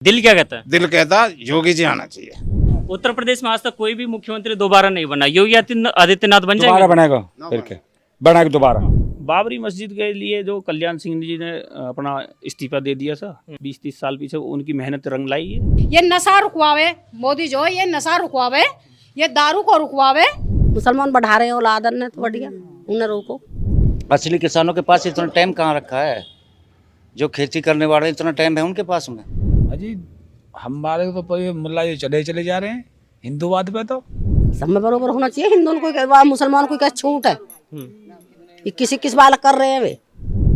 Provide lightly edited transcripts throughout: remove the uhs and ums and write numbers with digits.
दिल क्या कहता है? दिल कहता योगी जी आना चाहिए। उत्तर प्रदेश में आज तक कोई भी मुख्यमंत्री दोबारा नहीं बना, योगी आदित्यनाथ बन दोबारा जाएंगे? बनेगा, फिर क्या बना के दोबारा। बाबरी मस्जिद के लिए जो कल्याण सिंह जी ने अपना इस्तीफा दे दिया था 20-30 साल पीछे, उनकी मेहनत रंग लाई है। ये नशा रुकवावे मोदी जो है, ये नशा रुकवावे, ये दारू को रुकवावे। मुसलमान बढ़ा रहे हैं औलादन ने तो बढ़िया उन्हें रोको। असली किसानों के पास इतना टाइम कहाँ रखा है? जो खेती करने वाले इतना टाइम है उनके पास में? अजी हमारे तो मुल्ला ये चले जा रहे हैं हिंदूवाद पे। तो सब में बरोबर होना चाहिए, हिंदुओं को मुसलमान को क्या छूट है? ये किस वाला कर रहे हैं वे।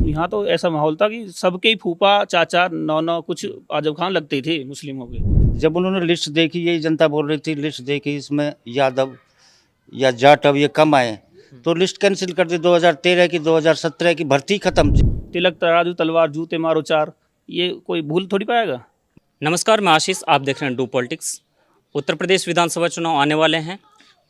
यहाँ तो ऐसा माहौल था कि सबके ही फूफा चाचा नौना कुछ आजम खान लगते थे मुस्लिमों के। जब उन्होंने लिस्ट देखी, यही जनता बोल रही थी, लिस्ट देखी इसमें यादव या जाट अब ये कम आए, तो लिस्ट कैंसिल कर दी। 2013 की 2017 की भर्ती खत्म। तिलक तराजू तलवार जूते मारो चार, ये कोई भूल थोड़ी पाएगा। नमस्कार, मैं आशीष, आप देख रहे हैं डू पॉलिटिक्स। उत्तर प्रदेश विधानसभा चुनाव आने वाले हैं।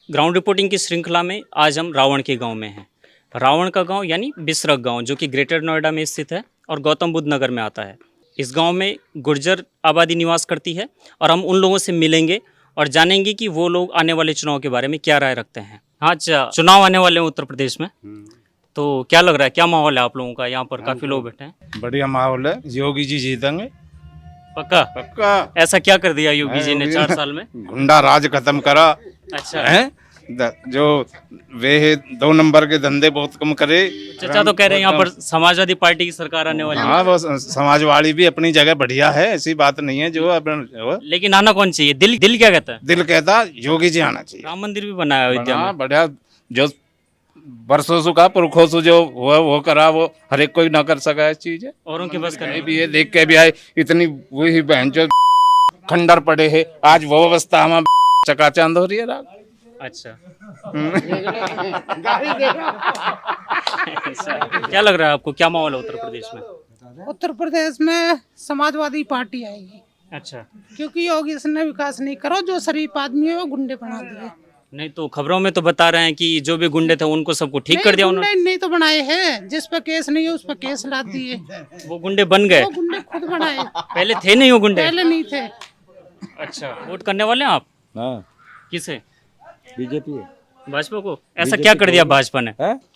ग्राउंड रिपोर्टिंग की श्रृंखला में आज हम रावण के गांव में हैं। रावण का गांव यानी बिसरक गांव, जो कि ग्रेटर नोएडा में स्थित है और गौतम बुद्ध नगर में आता है। इस गांव में गुर्जर आबादी निवास करती है और हम उन लोगों से मिलेंगे और जानेंगे कि वो लोग आने वाले चुनाव के बारे में क्या राय रखते हैं। हाँ, चुनाव आने वाले हैं उत्तर प्रदेश में, तो क्या लग रहा है, क्या माहौल है आप लोगों का? यहाँ पर काफ़ी लोग बैठे हैं। बढ़िया माहौल है, योगी जी जीतेंगे पक्का? पक्का। ऐसा क्या कर दिया योगी जी ने 4 साल में? गुंडा राज खत्म करा। अच्छा है जो वे 2 नंबर के धंधे बहुत कम करे। चाचा तो कह रहे हैं यहाँ पर समाजवादी पार्टी की सरकार आने वाली है। हाँ, वो समाजवादी भी अपनी जगह बढ़िया है, ऐसी बात नहीं है। जो अपन लेकिन आना कौन चाहिए? दिल क्या कहता है? दिल कहता योगी जी आना चाहिए। राम मंदिर भी बनाया अयोध्या में। बढ़िया, जो बरसों से का पुरखों से जो वो करा, वो हर एक कोई ना कर सका इस चीज है। औरों के बस करने भी ये देख के भी आए, इतनी वही बहन जो खंडर पड़े है, आज वो अवस्था हमारा चकाचौंध हो रही है। अच्छा क्या लग रहा है आपको, क्या माहौल है उत्तर प्रदेश में? उत्तर प्रदेश में समाजवादी पार्टी आएगी। अच्छा, क्योंकि योगी ने विकास नहीं करो, जो शरीफ आदमी है वो गुंडे बना दिए। नहीं तो खबरों में तो बता रहे हैं कि जो भी गुंडे थे उनको सबको ठीक कर दिया उन्होंने। नहीं तो बनाए हैं, जिस पर केस नहीं है उस पर केस ला दिए। वो गुंडे बन गए? वो गुंडे खुद बनाए, पहले थे नहीं वो गुंडे? पहले नहीं थे। अच्छा, वोट करने वाले हैं आप? हाँ, किसे? बीजेपी है। भाजपा को? ऐसा क्या कर दिया भाजपा ने?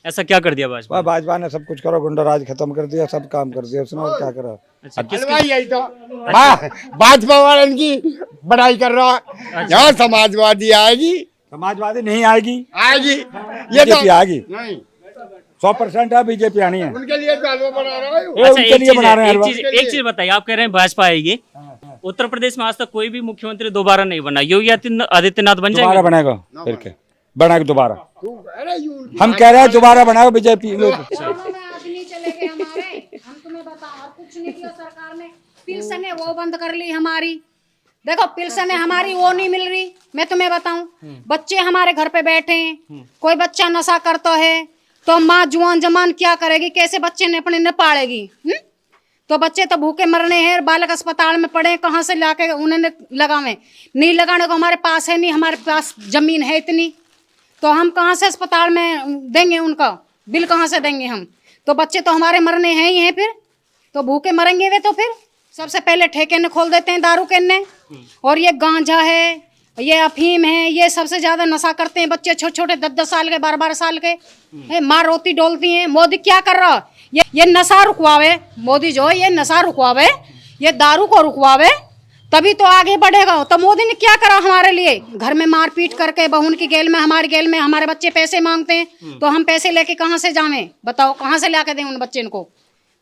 ऐसा क्या कर दिया भाजपा? भाजपा ने सब कुछ करो, गुंडा राज खत्म कर दिया, सब काम कर दिया उसने, और क्या करा। अच्छा, यही तो भाजपा वाले की बढ़ाई कर रहा है। यहाँ समाजवादी आएगी, समाजवादी नहीं आएगी, आएगी ये तो आएगी नहीं। 100% है बीजेपी आनी है। उनके लिए तो हलवा बना रहा है। अच्छा, उनके लिए बना रहे हैं हलवा। एक चीज बताइए, आप कह रहे हैं भाजपा आएगी, उत्तर प्रदेश में आज तक कोई भी मुख्यमंत्री दोबारा नहीं बना, योगी आदित्यनाथ बन दोबारा जाएंगे? बनेगा, फिर क्या बना के दोबारा। हम कह रहे हैं दोबारा बनाओ बीजेपी लोग। आदमी चले गए हमारे, हम तुम्हें बताओ कुछ नहीं किया सरकार ने। पेंशन है वो बंद कर ली हमारी। देखो पेंशन है हमारी वो नहीं मिल रही। मैं तुम्हें बताऊं, बच्चे हमारे घर पे बैठे हैं, कोई बच्चा नशा करता है तो माँ जुआन जमान क्या करेगी? कैसे बच्चे ने अपने न पालेगी? तो बच्चे तो भूखे मरने हैं, बालक अस्पताल में पड़े, कहाँ से लाके उन्हें लगावे? नहीं लगाने को हमारे पास है नहीं, हमारे पास जमीन है इतनी, तो हम कहाँ से अस्पताल में देंगे? उनका बिल कहाँ से देंगे हम? तो बच्चे तो हमारे मरने हैं ही हैं, फिर तो भूखे मरेंगे वे। तो फिर सबसे पहले ठेके ने खोल देते हैं दारू के ने, और ये गांजा है, ये अफीम है, ये सबसे ज्यादा नशा करते हैं बच्चे, छोटे छोटे 10-10 साल के, 12-12 साल के। माँ रोती डोलती हैं। मोदी क्या कर रहा? ये नशा रुकवावे मोदी जो है, ये नशा रुकवावे, ये दारू को रुकवावे, तभी तो आगे बढ़ेगा। तो मोदी ने क्या करा हमारे लिए? घर में मारपीट करके, बहन की गेल में, हमारी गेल में हमारे बच्चे पैसे मांगते हैं, तो हम पैसे लेके कहाँ से जावें? बताओ, कहाँ से लाके दें उन बच्चे को?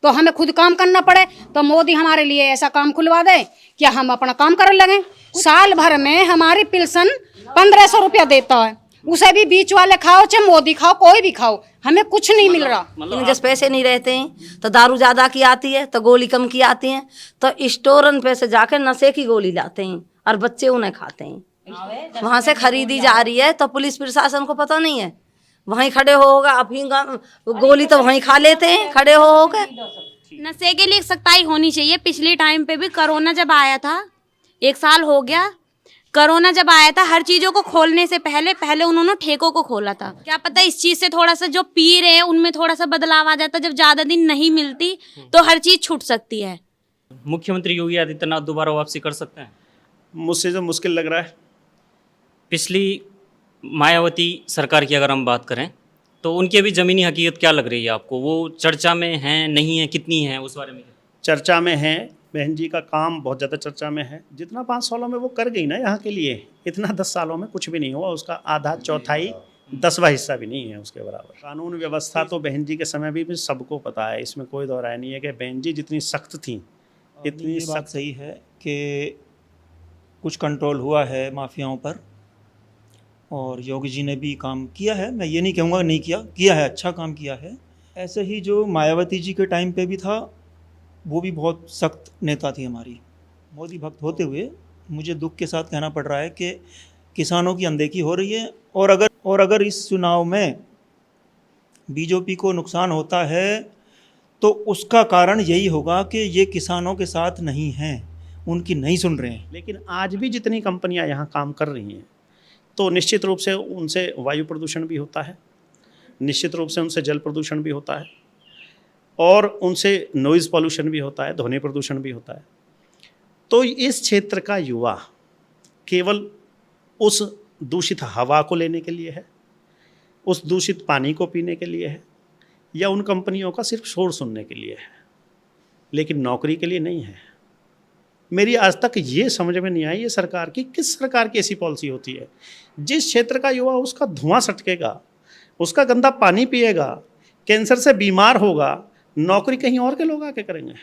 तो हमें खुद काम करना पड़े। तो मोदी हमारे लिए ऐसा काम खुलवा दे कि हम अपना काम करने लगे। साल भर में हमारी पेंशन 1500 रुपया देता है, उसे भी बीच वाले खाओ चाहे मोदी खाओ, कोई भी खाओ, हमें कुछ नहीं मिल रहा। जैसे पैसे नहीं रहते हैं तो दारू ज्यादा की आती है, तो गोली कम की आती है, तो स्टोरन पे से जाकर नशे की गोली लाते हैं और बच्चे उन्हें खाते हैं। वहां से खरीदी जा रही है, तो पुलिस प्रशासन को पता नहीं है, वहीं खड़े होगा, अफीम गोली तो वहीं खा लेते हैं खड़े हो गए। नशे के लिए सख्ताई होनी चाहिए। पिछले टाइम पे भी कोरोना जब आया था, 1 साल हो गया, कोरोना जब आया था, हर चीजों को खोलने से पहले उन्होंने ठेकों को खोला था। क्या पता इस चीज से थोड़ा सा जो पी रहे हैं उनमें थोड़ा सा बदलाव आ जाता। जब ज्यादा दिन नहीं मिलती तो हर चीज छूट सकती है। मुख्यमंत्री योगी आदित्यनाथ दोबारा वापसी कर सकते हैं? मुझसे जो मुश्किल लग रहा है। पिछली मायावती सरकार की अगर हम बात करें तो उनकी अभी ज़मीनी हकीकत क्या लग रही है आपको? वो चर्चा में हैं, नहीं है, कितनी है, उस बारे में? चर्चा में है, बहन जी का काम बहुत ज़्यादा चर्चा में है। जितना 5 सालों में वो कर गई ना यहाँ के लिए, इतना 10 सालों में कुछ भी नहीं हुआ। उसका आधा चौथाई 10वां हिस्सा भी नहीं है उसके बराबर। कानून व्यवस्था तो बहन जी के समय भी सबको पता है, इसमें कोई दो राय नहीं है कि बहन जी जितनी सख्त थी, इतनी बात सही है कि कुछ कंट्रोल हुआ है माफियाओं पर, और योगी जी ने भी काम किया है। मैं ये नहीं कहूँगा नहीं किया है, अच्छा काम किया है। ऐसे ही जो मायावती जी के टाइम पे भी था, वो भी बहुत सख्त नेता थी हमारी। मोदी भक्त होते हुए मुझे दुख के साथ कहना पड़ रहा है कि किसानों की अनदेखी हो रही है। और अगर इस चुनाव में बीजेपी को नुकसान होता है तो उसका कारण यही होगा कि ये किसानों के साथ नहीं हैं, उनकी नहीं सुन रहे हैं। लेकिन आज भी जितनी कंपनियां यहाँ काम कर रही हैं तो निश्चित रूप से उनसे वायु प्रदूषण भी होता है, निश्चित रूप से उनसे जल प्रदूषण भी होता है, और उनसे नॉइज़ पॉल्यूशन भी होता है, ध्वनि प्रदूषण भी होता है। तो इस क्षेत्र का युवा केवल उस दूषित हवा को लेने के लिए है, उस दूषित पानी को पीने के लिए है, या उन कंपनियों का सिर्फ शोर सुनने के लिए है, लेकिन नौकरी के लिए नहीं है। मेरी आज तक ये समझ में नहीं आई ये सरकार की किस प्रकार की ऐसी पॉलिसी होती है। जिस क्षेत्र का युवा उसका धुआं सटकेगा, उसका गंदा पानी पिएगा, कैंसर से बीमार होगा, नौकरी कहीं और के लोग आके करेंगे।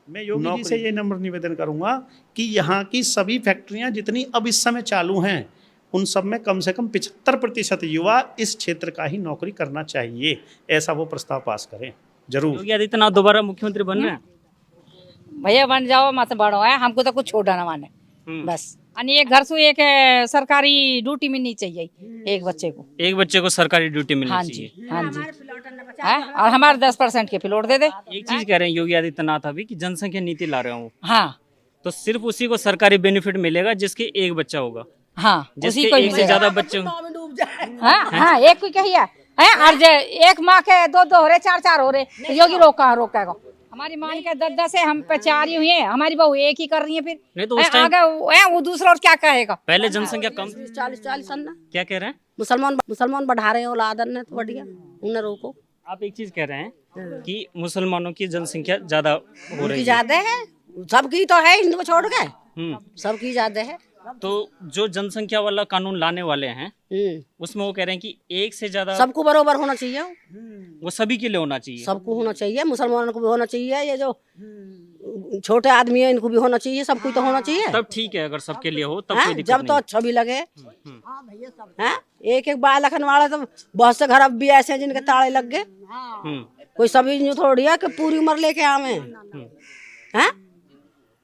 मैं योगी जी से ये नम्र निवेदन करूंगा कि यहाँ की सभी फैक्ट्रियाँ जितनी अब इस समय चालू हैं, उन सब में कम से कम 75% युवा इस क्षेत्र का ही नौकरी करना चाहिए, ऐसा वो प्रस्ताव पास करें जरूर। योगी आदित्यनाथ दोबारा मुख्यमंत्री बन रहे हैं? भैया बन जाओ, मत बढ़ो है, हमको तो कुछ छोड़ा ना माने बस। आणि एक घर से एक सरकारी ड्यूटी मिलनी चाहिए एक बच्चे को। एक बच्चे को सरकारी ड्यूटी मिलनी हाँ चाहिए। जी, हाँ जी, और हमारे 10% के प्लॉट दे दे। एक चीज कह रहे हैं योगी आदित्यनाथ अभी कि जनसंख्या नीति ला रहे हो, हाँ तो सिर्फ उसी को सरकारी बेनिफिट मिलेगा जिसके एक बच्चा होगा, हाँ जिसके उसी को एक से ज्यादा बच्चे हाँ हाँ एक कोई कही है और एक माँ के 2-2 हो रहे, 4-4 हो रहे, तो योगी रोकेगा। हमारी मान के 10-10 है, हम पे 4 ही हुई है, हमारी बहू एक ही कर रही है, फिर नहीं तो उस टाइम आगे वो दूसरा और क्या कहेगा। पहले जनसंख्या कम। 40 ना क्या कह रहे हैं? मुसलमान बढ़ा रहे हैं औलादन ने, तो बढ़िया उन्हें रोको। आप एक चीज कह रहे हैं कि मुसलमानों की जनसंख्या ज्यादा हो रही है। ज्यादा है, सबकी तो है, हिंदू को छोड़ के सबकी ज्यादा है। तो जो जनसंख्या वाला कानून लाने वाले हैं उसमें वो कह रहे हैं कि एक से ज्यादा सबको बराबर होना चाहिए, वो सभी के लिए होना चाहिए, सबको होना चाहिए, मुसलमानों को भी होना चाहिए, ये जो छोटे आदमी है इनको भी होना चाहिए, सबको तो होना चाहिए। तब ठीक है, अगर सबके लिए हो तब कोई दिक्कत जब तो अच्छा भी लगे। एक बाल रखने वाला तो बहुत से घर अब भी ऐसे हैं जिनके ताले लग गए, कोई सभी थोड़ी है कि पूरी उम्र लेके आवे हैं।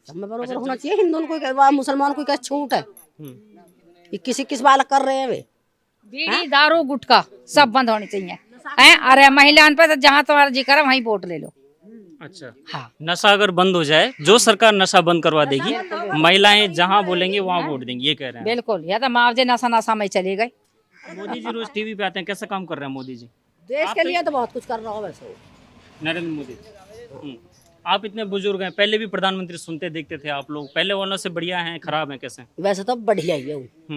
सब में बराबर होना चाहिए, हिंदू को मुसलमान को क्या छूट है? किस बालक कर रहे हैं वे? बीड़ी दारू गुटखा सब बंद होनी चाहिए हैं। अरे महिलाओं पे तो जहाँ तुम्हारा जी करे वहीं वोट ले लो। अच्छा हाँ, नशा अगर बंद हो जाए, जो सरकार नशा बंद करवा देगी, महिलाएं जहाँ बोलेंगे वहाँ वोट देंगी, ये कह रहे हैं। बिल्कुल, या तो मुआवजे नशा में चले गए। मोदी जी रोज टीवी पे आते हैं, कैसा काम कर रहे हैं मोदी जी? देश के लिए तो बहुत कुछ कर रहा हो वैसे नरेंद्र मोदी। आप इतने बुजुर्ग हैं, पहले भी प्रधानमंत्री सुनते देखते थे आप लोग, पहले वालों से बढ़िया हैं, खराब हैं, कैसे? वैसे तो बढ़िया ही है,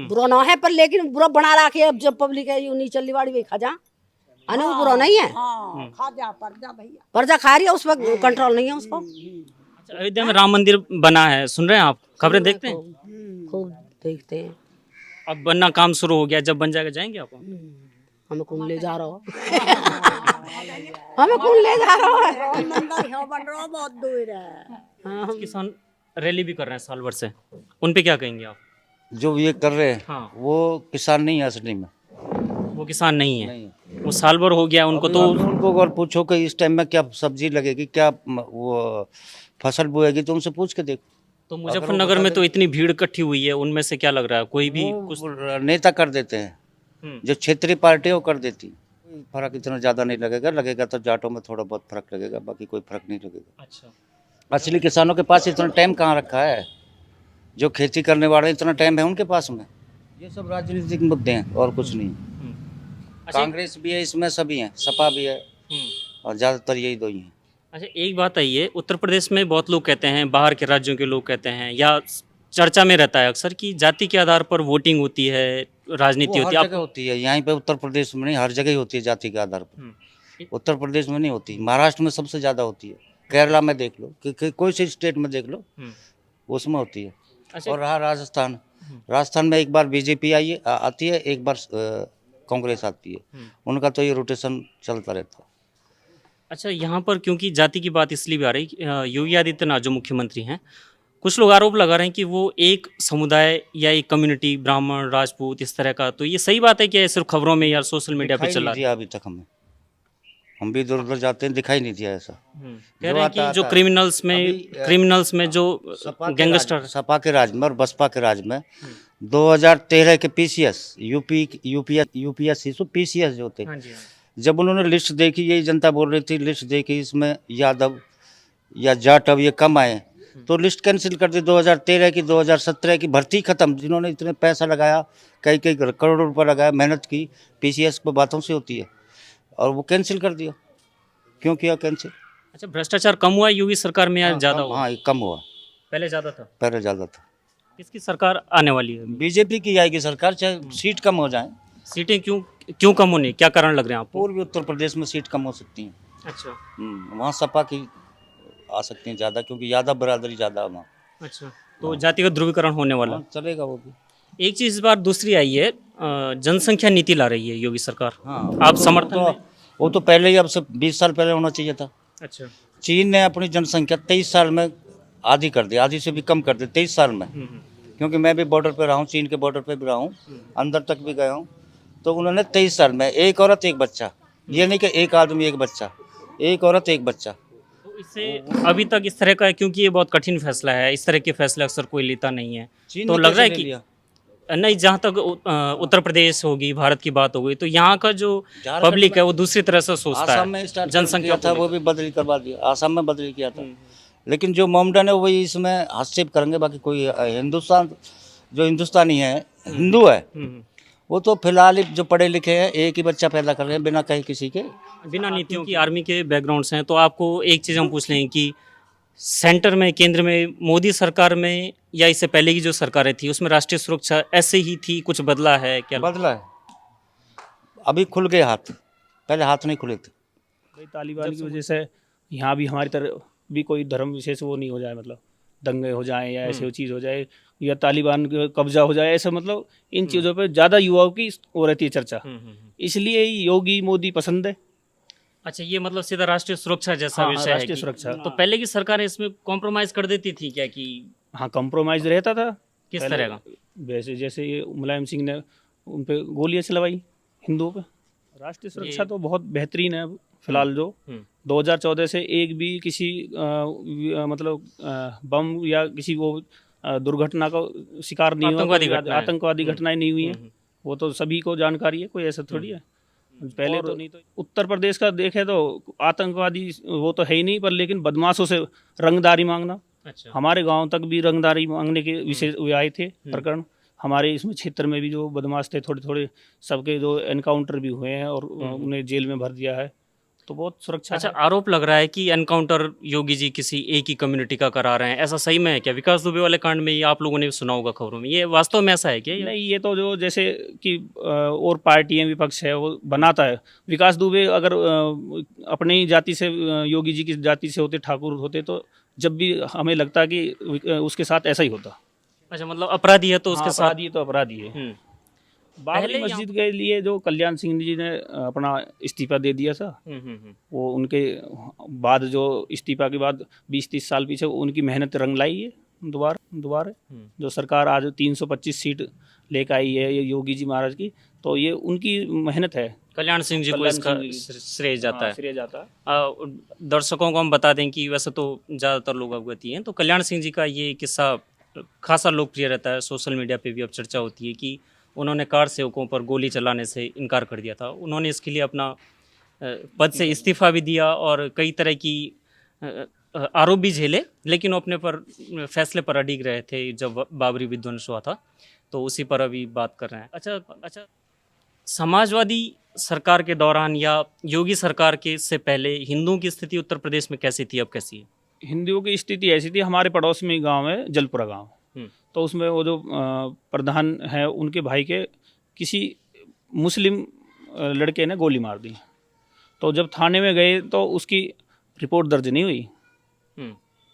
बुरा ना है, पर लेकिन बुरा बना रखे। अब जब पब्लिक है यूं चलनी वाली वही खा जा, अनु बुरा नहीं है, पर्जा खा रही है, उस पर कंट्रोल नहीं है उसको। अच्छा, अयोध्या में राम मंदिर बना है, सुन रहे हैं आप? खबरें देखते हैं? खूब देखते हैं। अब बनना काम शुरू हो गया, जब बन जाएगा जाएंगे आप? हमें कौन ले जा रहा हो? हमें कौन ले जा रहा है? बहुत दूर है। किसान रैली भी कर रहे हैं साल भर से, उन पे क्या कहेंगे आप? जो ये कर रहे हैं हाँ। वो किसान नहीं है असली में, वो किसान नहीं है, वो साल भर हो गया उनको। तो उनको अगर पूछो कि इस टाइम में क्या सब्जी लगेगी, क्या वो फसल बोएगी, तो उनसे पूछ के देखो। तो मुजफ्फरनगर में तो इतनी भीड़ इकट्ठी हुई है, उनमें से क्या लग रहा है? कोई भी कुछ नेता कर देते हैं, जो क्षेत्रीय पार्टी है वो कर देती। फर्क इतना ज्यादा नहीं लगेगा तो जाटों में थोड़ा बहुत फर्क लगेगा, बाकी कोई फर्क नहीं लगेगा। अच्छा, असली किसानों के पास इतना टाइम कहाँ रखा है? जो खेती करने वाले इतना टाइम है उनके पास में। ये सब राजनीतिक मुद्दे हैं और कुछ नहीं। कांग्रेस भी है इसमें, सभी हैं, सपा भी है, और ज्यादातर यही दो ही हैं। अच्छा, एक बात आई है, उत्तर प्रदेश में बहुत लोग कहते हैं, बाहर के राज्यों के लोग कहते हैं, या चर्चा में रहता है अक्सर कि जाति के आधार पर वोटिंग होती है, राजनीति वो होती हर है। जगह होती है, यहाँ पे उत्तर प्रदेश में नहीं, हर जगह ही होती है जाति के आधार पर। हम्म। उत्तर प्रदेश में नहीं होती, महाराष्ट्र में सबसे ज़्यादा होती है, केरला में देख लो, कोई सी स्टेट में देख लो, हम्म। उसमें होती है। अच्छा। और रहा राजस्थान, राजस्थान में एक बार बीजेपी आती है, एक बार कांग्रेस आती है, उनका तो ये रोटेशन चलता रहता है। अच्छा, यहाँ पर क्योंकि जाति की बात इसलिए भी आ रही, योगी आदित्यनाथ जो मुख्यमंत्री हैं, कुछ लोग आरोप लगा रहे हैं कि वो एक समुदाय या एक कम्युनिटी, ब्राह्मण, राजपूत, इस तरह का, तो ये सही बात है कि ये सिर्फ खबरों में या सोशल मीडिया पे दिखाई चला नहीं दिया अभी तक हमें, हम भी इधर उधर जाते हैं, दिखाई नहीं दिया ऐसा। कह रहे हैं कि जो क्रिमिनल्स में जो गैंगस्टर सपा के राज में और बसपा के राज में 2013 के पीसीएस यूपीएससी पीसीएस जो थे, हाँ जी, हाँ। जब उन्होंने लिस्ट देखी, यही जनता बोल रही थी, लिस्ट देखी इसमें यादव या जाट अब ये कम आए, तो लिस्ट कैंसिल कर दी 2013 की, 2017 की भर्ती खत्म। जिन्होंने इतने पैसा लगाया, कई कई करोड़ों रुपए लगाया, मेहनत की, पीसीएस पर बातों से होती है, और वो कैंसिल कर दिया। क्यों किया कैंसिल? अच्छा, भ्रष्टाचार कम हुआ योगी सरकार में या ज़्यादा हुआ? हाँ, ये कम हुआ, पहले ज़्यादा था। पहले ज़्यादा था। किसकी सरकार आने वाली है? बीजेपी की आएगी सरकार, चाहे सीट कम हो जाए। सीटें क्यों कम होनी, क्या कारण लग रहे हैं आपको? पूर्वी उत्तर प्रदेश में सीट कम हो सकती हैं। अच्छा। वहाँ सपा की आ सकती हैं ज़्यादा, क्योंकि यादव बरादरी ज़्यादा है वहाँ। अच्छा, तो जातिगत ध्रुवीकरण होने वाला। हाँ, चलेगा वो भी। एक चीज़ इस बार दूसरी आई है, जनसंख्या नीति ला रही है योगी सरकार। हाँ, आप समर्थन में? वो तो पहले ही, अब से 20 साल पहले होना चाहिए था। अच्छा। चीन ने अपनी जनसंख्या 23 साल में आधी कर दी, आधी से भी कम कर दी 23 साल में। क्योंकि मैं भी बॉर्डर पे रहा हूँ, चीन के बॉर्डर पे भी रहा हूँ, अंदर तक भी गया हूँ, तो उन्होंने 23 साल में एक औरत एक बच्चा, ये नहीं कि एक आदमी एक बच्चा, एक औरत एक बच्चा। तो इससे अभी तक इस तरह का है, क्योंकि ये बहुत कठिन फैसला है, इस तरह के फैसले अक्सर कोई लेता नहीं है, तो लग रहा है कि नहीं, जहाँ तक उत्तर प्रदेश होगी, भारत की बात होगी, तो यहाँ का जो पब्लिक है वो दूसरी तरह से सोचता आसाम में है। स्टार्ट जनसंख्या था, वो भी बदली करवा दिया, आसाम में बदली किया था। लेकिन जो मोमडन है वही इसमें हस्तक्षेप करेंगे, बाकी कोई हिंदुस्तानी है, हिंदू है, वो तो फिलहाल जो पढ़े लिखे हैं, एक ही बच्चा पैदा कर रहे हैं बिना कहीं किसी के, बिना नीतियों की। आर्मी के बैकग्राउंड से हैं, तो आपको एक चीज़ हम पूछ लें कि सेंटर में, केंद्र में, मोदी सरकार में या इससे पहले की जो सरकारें थी उसमें राष्ट्रीय सुरक्षा ऐसे ही थी, कुछ बदला है क्या? बदला है, अभी खुल गए हाथ, पहले हाथ नहीं खुले थे। भाई तालिबान की वजह से यहाँ भी हमारी तरह भी कोई धर्म विशेष वो नहीं हो जाए, मतलब दंगे हो जाए या ऐसे चीज़ हो जाए या तालिबान का कब्जा हो जाए, ऐसा मतलब इन चीज़ों पे ज़्यादा युवाओं की हो रहती है चर्चा, इसलिए योगी मोदी पसंद है। अच्छा, ये मतलब सीधा राष्ट्रीय सुरक्षा जैसा विषय है राष्ट्रीय कि- सुरक्षा। तो पहले की सरकारें इसमें कॉम्प्रोमाइज कर देती थी क्या? कि हाँ, कंप्रोमाइज रहता था। किस पहले तरह का? वैसे जैसे ये मुलायम सिंह ने उन पे गोलियां चलवाई हिंदुओं पे। राष्ट्रीय सुरक्षा तो बहुत बेहतरीन है फिलहाल। जो 2014 से एक भी किसी मतलब बम या किसी वो दुर्घटना का शिकार नहीं हुआ, आतंकवादी घटनाएं नहीं हुई हैं, वो तो सभी को जानकारी है, कोई ऐसा थोड़ी है। पहले तो नहीं, तो उत्तर प्रदेश का देखे तो आतंकवादी वो तो है ही नहीं, पर लेकिन बदमाशों से रंगदारी मांगना। अच्छा। हमारे गांव तक भी रंगदारी मांगने के विशेष आए थे प्रकरण। हमारे इसमें क्षेत्र में भी जो बदमाश थे थोड़े थोड़े, सबके जो एनकाउंटर भी हुए हैं और उन्हें जेल में भर दिया है, तो बहुत सुरक्षा। अच्छा, आरोप लग रहा है कि एनकाउंटर योगी जी किसी एक ही कम्युनिटी का करा रहे हैं, ऐसा सही में है क्या? विकास दुबे वाले कांड में ये आप लोगों ने भी सुना होगा खबरों में, ये वास्तव में ऐसा है क्या? नहीं, ये तो जो जैसे कि और पार्टियां विपक्ष है वो बनाता है। विकास दुबे अगर अपनी जाति से, योगी जी की जाति से होते, ठाकुर होते, तो जब भी हमें लगता है कि उसके साथ ऐसा ही होता। अच्छा, मतलब अपराधी है तो उसके साथ अपराधी तो अपराधी है। बाबरी मस्जिद के लिए जो कल्याण सिंह जी ने अपना इस्तीफा दे दिया था, वो उनके बाद जो इस्तीफा के बाद 20-30 साल पीछे उनकी मेहनत रंग लाई है दोबारा जो सरकार आज 325 सीट लेकर आई है ये योगी जी महाराज की, तो ये उनकी मेहनत है। कल्याण सिंह जी को इसका श्रेय जाता है। श्रेय जाता है। दर्शकों को हम बता दें कि वैसे तो ज़्यादातर लोग अवगत ही हैं, तो कल्याण सिंह जी का ये किस्सा खासा लोकप्रिय रहता है, सोशल मीडिया पे भी अब चर्चा होती है कि उन्होंने कार सेवकों पर गोली चलाने से इनकार कर दिया था। उन्होंने इसके लिए अपना पद से इस्तीफा भी दिया और कई तरह की आरोप भी झेले, लेकिन वो अपने पर फैसले पर अडिग रहे थे। जब बाबरी विध्वंस हुआ था तो उसी पर अभी बात कर रहे हैं। अच्छा, समाजवादी सरकार के दौरान या योगी सरकार के से पहले हिंदुओं की स्थिति उत्तर प्रदेश में कैसी थी, अब कैसी है? हिंदुओं की स्थिति ऐसी थी, हमारे पड़ोस में ही गांव है जलपुरा गांव, तो उसमें वो जो प्रधान है उनके भाई के किसी मुस्लिम लड़के ने गोली मार दी। तो जब थाने में गए तो उसकी रिपोर्ट दर्ज नहीं हुई,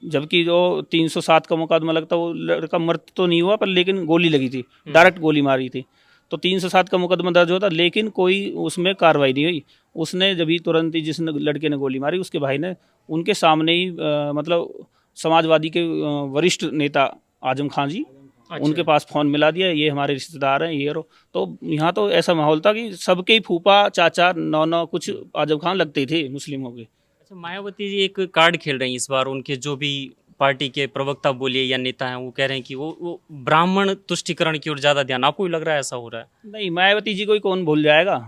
जबकि जो 307 का मुकदमा लगता वो लड़का मृत तो नहीं हुआ, पर लेकिन गोली लगी थी, डायरेक्ट गोली मारी थी। तो 307 का मुकदमा दर्ज होता, लेकिन कोई उसमें कार्रवाई नहीं हुई। उसने जब ही तुरंत ही जिस लड़के ने गोली मारी उसके भाई ने उनके सामने ही मतलब समाजवादी के वरिष्ठ नेता आजम खान जी, उनके पास फ़ोन मिला दिया, ये हमारे रिश्तेदार हैं, ये रो। तो यहाँ तो ऐसा माहौल था कि सबके ही फूफा चाचा नौना कुछ आजम खान लगते थे मुस्लिमों के। अच्छा, मायावती जी एक कार्ड खेल रही हैं इस बार। उनके जो भी पार्टी के प्रवक्ता बोलिए या नेता हैं वो कह रहे हैं कि वो ब्राह्मण तुष्टिकरण की ओर ज़्यादा ध्यान, आपको भी लग रहा है ऐसा हो रहा है? नहीं, मायावती जी को ही कौन भूल जाएगा।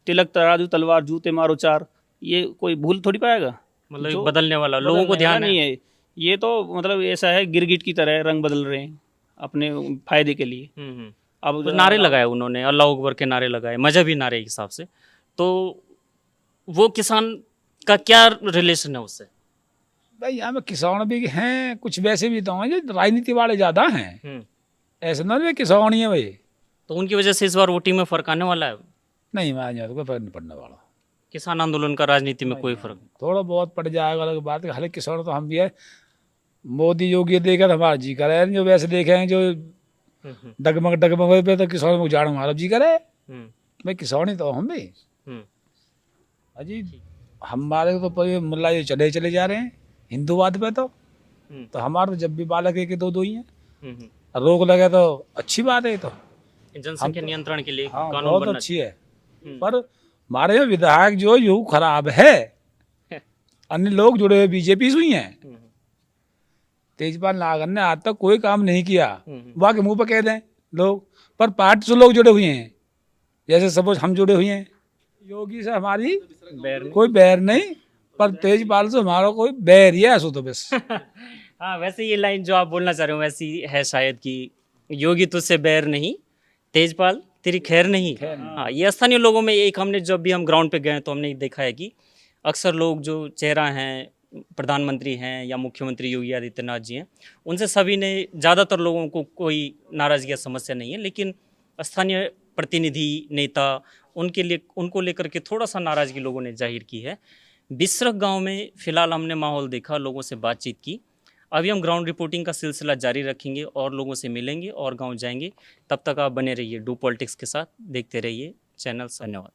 तिलक तराजू तलवार जूते मारो चार, ये कोई भूल थोड़ी पाएगा। मतलब एक बदलने वाला, लोगों को ध्यान नहीं है। ये तो मतलब ऐसा है गिरगिट की तरह रंग बदल रहे हैं अपने फायदे के लिए। अब नारे लगाए उन्होंने, अल्लाह अकबर के नारे लगाए, मजहबी नारे के हिसाब से। तो वो किसान का क्या रिलेशन है उससे? भाई यहाँ में किसान भी हैं, कुछ वैसे भी तो हैं जो राजनीति वाले ज़्यादा हैं, ऐसे ना भी किसान ही है भाई। तो उनकी वजह से इस बार वोटिंग में फर्क आने वाला है? नहीं, मैं यहाँ तो कोई फर्क नहीं पड़ने वाला। किसान आंदोलन का राजनीति में कोई फर्क? थोड़ा बहुत पड़ जाएगा, अलग बात है। हालांकि किसान तो हम भी है, मोदी योगी देखे तो हमारा जी करे, जो वैसे देखे हैं जो डगमग डगमग पे तो किसान को उजाड़ हमारा जी करे। भाई किसान ही तो हम भी अजी, हमारे तो मुल्ला ये चले जा रहे हैं हिंदूवाद पे। तो हमारे तो जब भी बालक एक दो ही हैं, रोक लगे तो अच्छी बात है। तो जनसंख्या नियंत्रण के लिए हाँ, कानून बहुत बनना अच्छी है, पर हमारे यहाँ विधायक जो यूँ खराब है, अन्य लोग जुड़े हुए बीजेपी से हुई हैं। तेजपाल नागर ने आज तक कोई काम नहीं किया, वहाँ के मुंह पर कह दें लोग, पर पार्टी से लोग जुड़े हुए हैं। जैसे सपोज हम जुड़े हुए हैं, योगी से हमारी कोई बैर नहीं, पर तेजपाल से हमारा कोई बैर ही है, ऐसा तो बस। हाँ, वैसे ये लाइन जो आप बोलना चाह रहे हो वैसी है शायद कि योगी तुझसे बैर नहीं, तेजपाल तेरी खैर नहीं। हाँ, ये स्थानीय लोगों में एक, हमने जब भी हम ग्राउंड पे गए तो हमने देखा है कि अक्सर लोग जो चेहरा हैं, प्रधानमंत्री हैं या मुख्यमंत्री योगी आदित्यनाथ जी हैं, उनसे सभी ने, ज़्यादातर लोगों को कोई नाराज़गी या समस्या नहीं है, लेकिन स्थानीय प्रतिनिधि नेता उनको लेकर के थोड़ा सा नाराज़गी लोगों ने जाहिर की है। बिसरख गांव में फ़िलहाल हमने माहौल देखा, लोगों से बातचीत की। अभी हम ग्राउंड रिपोर्टिंग का सिलसिला जारी रखेंगे और लोगों से मिलेंगे और गांव जाएंगे। तब तक आप बने रहिए डू पॉलिटिक्स के साथ, देखते रहिए चैनल। धन्यवाद।